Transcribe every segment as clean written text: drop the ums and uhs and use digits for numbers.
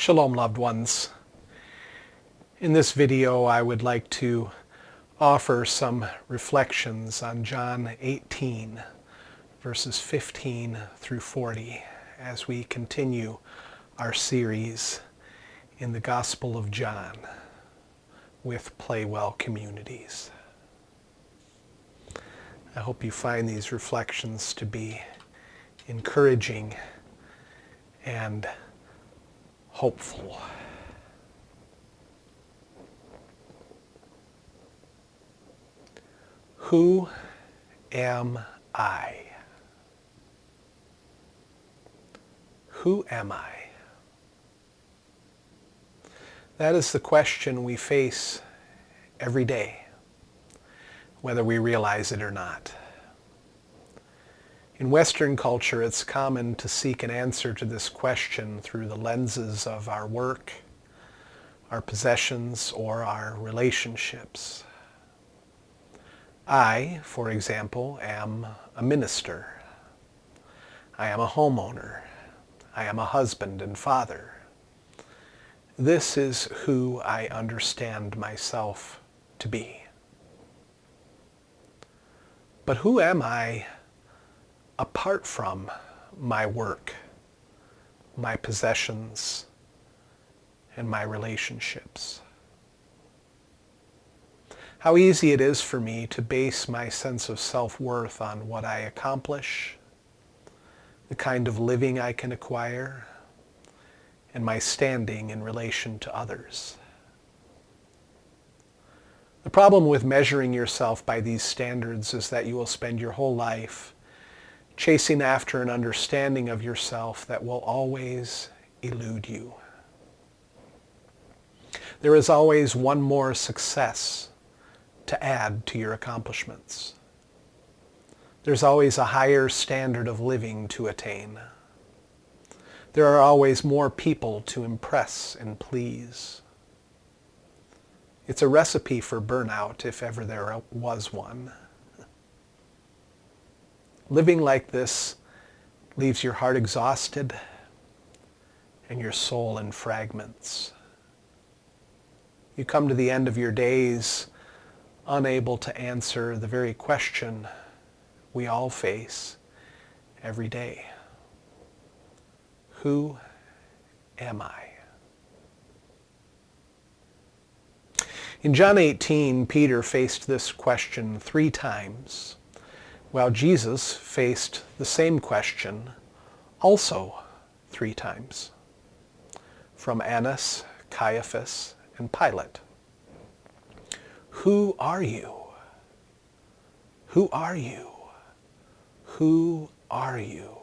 Shalom, loved ones. In this video, I would like to offer some reflections on John 18, verses 15 through 40, as we continue our series in the Gospel of John with PlayWell communities. I hope you find these reflections to be encouraging and hopeful. Who am I? Who am I? That is the question we face every day, whether we realize it or not. In Western culture, it's common to seek an answer to this question through the lenses of our work, our possessions, or our relationships. I, for example, am a minister. I am a homeowner. I am a husband and father. This is who I understand myself to be. But who am I apart from my work, my possessions, and my relationships? How easy it is for me to base my sense of self-worth on what I accomplish, the kind of living I can acquire, and my standing in relation to others. The problem with measuring yourself by these standards is that you will spend your whole life chasing after an understanding of yourself that will always elude you. There is always one more success to add to your accomplishments. There's always a higher standard of living to attain. There are always more people to impress and please. It's a recipe for burnout, if ever there was one. Living like this leaves your heart exhausted and your soul in fragments. You come to the end of your days unable to answer the very question we all face every day. Who am I? In John 18, Peter faced this question 3 times, while Jesus faced the same question also 3 times, from Annas, Caiaphas, and Pilate. Who are you? Who are you? Who are you?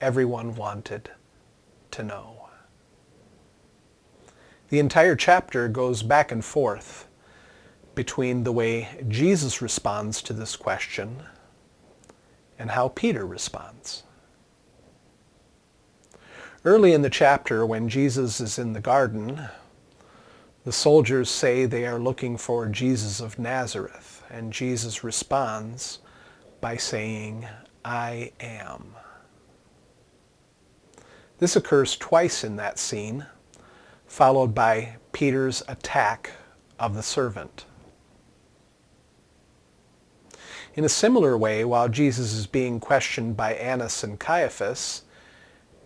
Everyone wanted to know. The entire chapter goes back and forth between the way Jesus responds to this question and how Peter responds. Early in the chapter, when Jesus is in the garden, the soldiers say they are looking for Jesus of Nazareth, and Jesus responds by saying, "I am." This occurs twice in that scene, followed by Peter's attack of the servant. In a similar way, while Jesus is being questioned by Annas and Caiaphas,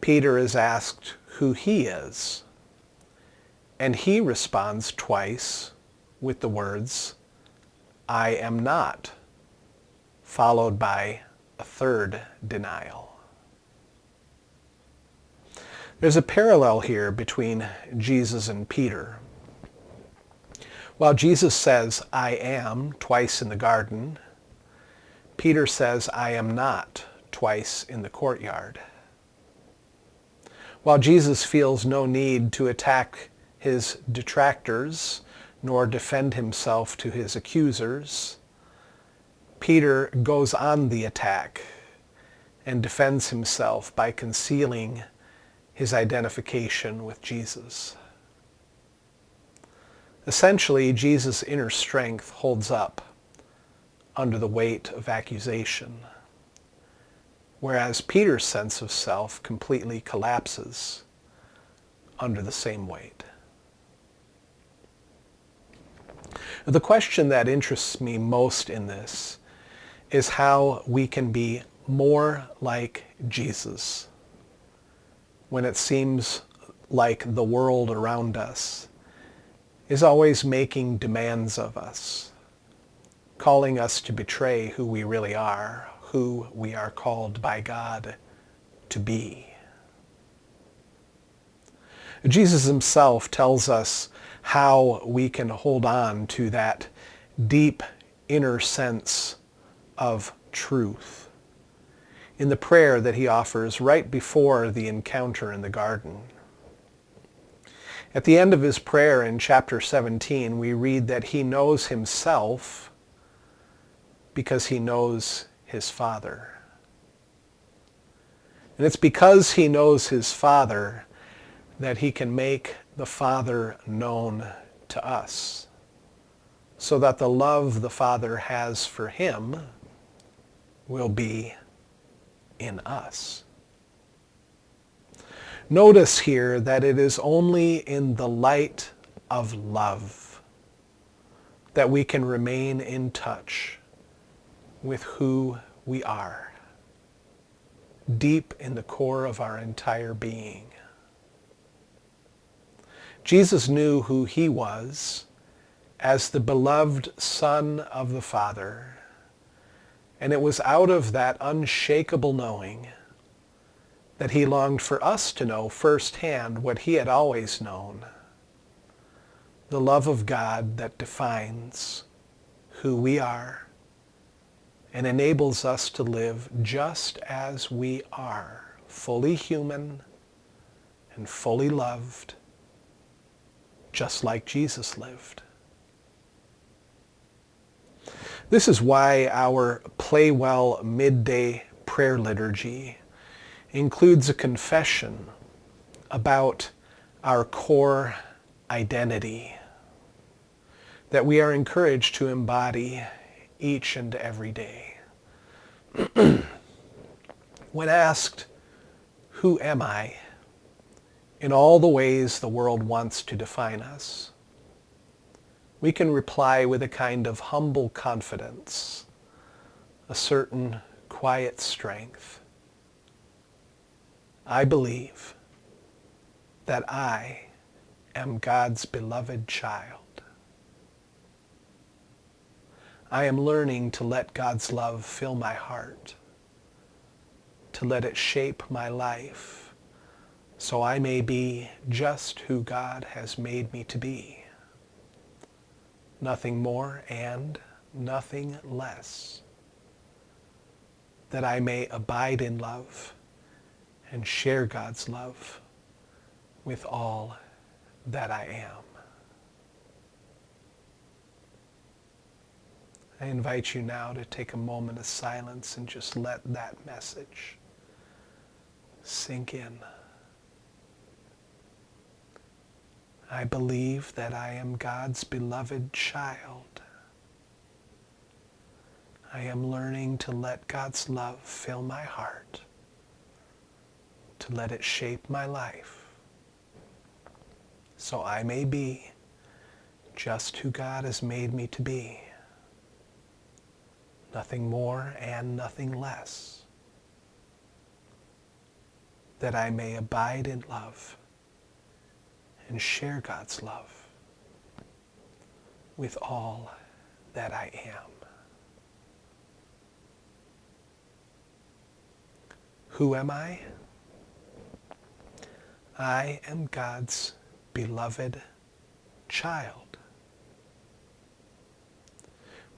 Peter is asked who he is, and he responds twice with the words, "I am not," followed by a third denial. There's a parallel here between Jesus and Peter. While Jesus says, "I am," twice in the garden, Peter says, "I am not," twice in the courtyard. While Jesus feels no need to attack his detractors nor defend himself to his accusers, Peter goes on the attack and defends himself by concealing his identification with Jesus. Essentially, Jesus' inner strength holds up under the weight of accusation, whereas Peter's sense of self completely collapses under the same weight. The question that interests me most in this is how we can be more like Jesus when it seems like the world around us is always making demands of us, calling us to betray who we really are, who we are called by God to be. Jesus himself tells us how we can hold on to that deep inner sense of truth in the prayer that he offers right before the encounter in the garden. At the end of his prayer in chapter 17, we read that he knows himself because he knows his Father. And it's because he knows his Father that he can make the Father known to us, so that the love the Father has for him will be in us. Notice here that it is only in the light of love that we can remain in touch with who we are, deep in the core of our entire being. Jesus knew who he was as the beloved Son of the Father, and it was out of that unshakable knowing that he longed for us to know firsthand what he had always known, the love of God that defines who we are and enables us to live just as we are, fully human and fully loved, just like Jesus lived. This is why our PlayWell midday prayer liturgy includes a confession about our core identity that we are encouraged to embody each and every day. When asked, "Who am I?" in all the ways the world wants to define us, we can reply with a kind of humble confidence, a certain quiet strength. I believe that I am God's beloved child. I am learning to let God's love fill my heart, to let it shape my life, so I may be just who God has made me to be. Nothing more and nothing less. That I may abide in love and share God's love with all that I am. I invite you now to take a moment of silence and just let that message sink in. I believe that I am God's beloved child. I am learning to let God's love fill my heart, to let it shape my life, so I may be just who God has made me to be. Nothing more and nothing less. That I may abide in love and share God's love with all that I am. Who am I? I am God's beloved child.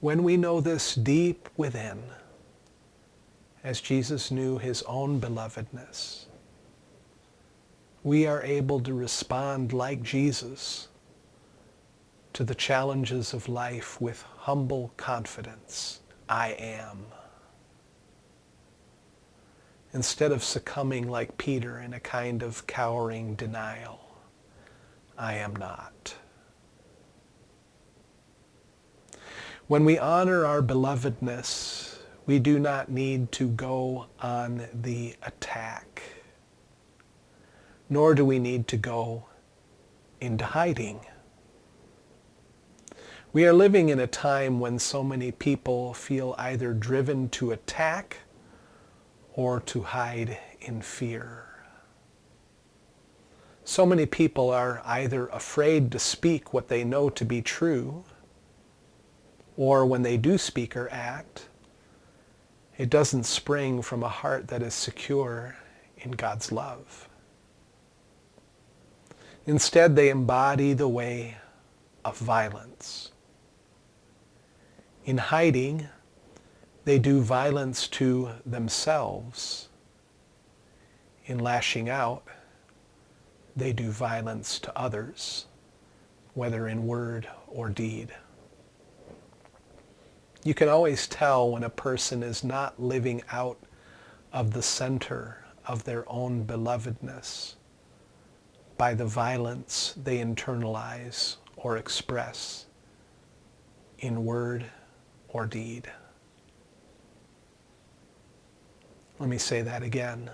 When we know this deep within, as Jesus knew his own belovedness, we are able to respond like Jesus to the challenges of life with humble confidence. I am. Instead of succumbing like Peter in a kind of cowering denial, I am not. When we honor our belovedness, we do not need to go on the attack. nor do we need to go into hiding. We are living in a time when so many people feel either driven to attack or to hide in fear. So many people are either afraid to speak what they know to be true, or when they do speak or act, it doesn't spring from a heart that is secure in God's love. Instead, they embody the way of violence. In hiding, they do violence to themselves. In lashing out, they do violence to others, whether in word or deed. You can always tell when a person is not living out of the center of their own belovedness by the violence they internalize or express in word or deed. Let me say that again.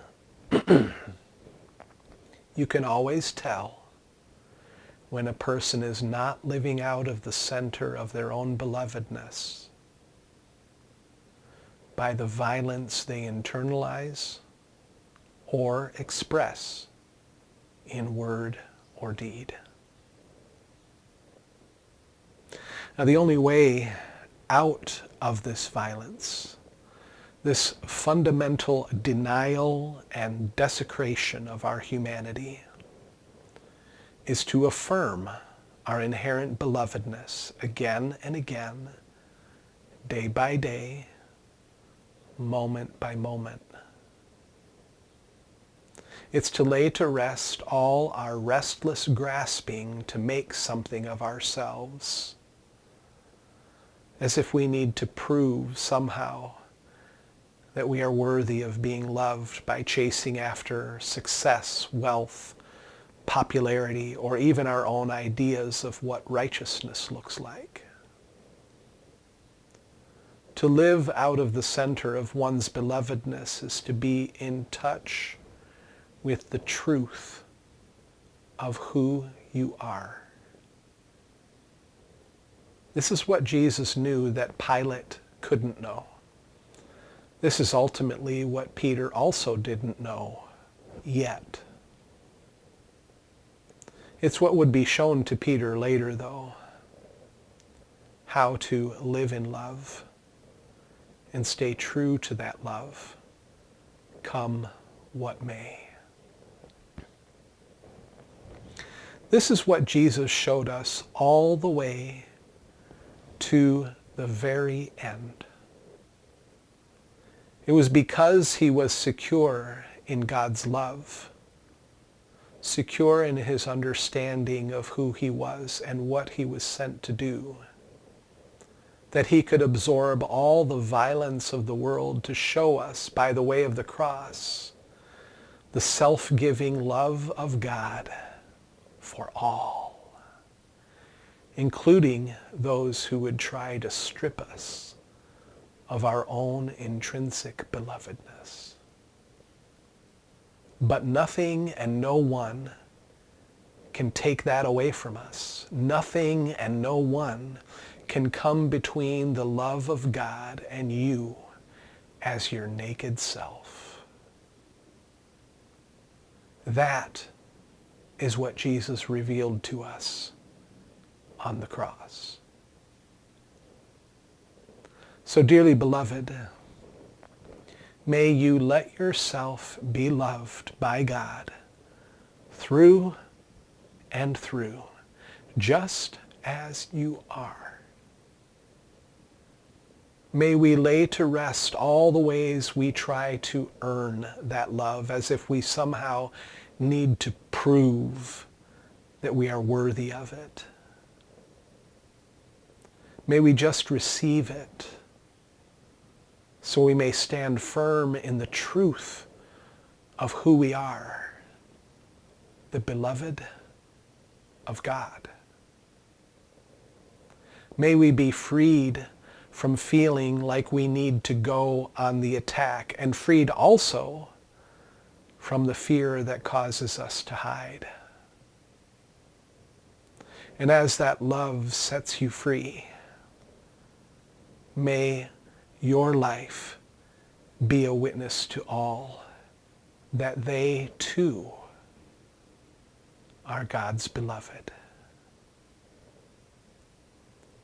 You can always tell when a person is not living out of the center of their own belovedness by the violence they internalize or express in word or deed. Now, the only way out of this violence, this fundamental denial and desecration of our humanity, is to affirm our inherent belovedness again and again, day by day, moment by moment. It's to lay to rest all our restless grasping to make something of ourselves, as if we need to prove somehow that we are worthy of being loved by chasing after success, wealth, popularity, or even our own ideas of what righteousness looks like. To live out of the center of one's belovedness is to be in touch with the truth of who you are. This is what Jesus knew that Pilate couldn't know. This is ultimately what Peter also didn't know yet. It's what would be shown to Peter later, though, how to live in love and stay true to that love, come what may. This is what Jesus showed us all the way to the very end. It was because he was secure in God's love, secure in his understanding of who he was and what he was sent to do, that he could absorb all the violence of the world to show us, by the way of the cross, the self-giving love of God for all, including those who would try to strip us of our own intrinsic belovedness. But nothing and no one can take that away from us. Nothing and no one can come between the love of God and you as your naked self. That is what Jesus revealed to us on the cross. So, dearly beloved, may you let yourself be loved by God through and through, just as you are. May we lay to rest all the ways we try to earn that love, as if we somehow need to prove that we are worthy of it. May we just receive it, so we may stand firm in the truth of who we are, the beloved of God. May we be freed from feeling like we need to go on the attack, and freed also from the fear that causes us to hide. And as that love sets you free, may your life be a witness to all that they too are God's beloved.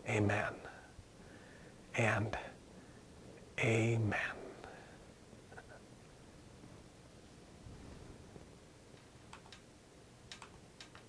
Amen and amen.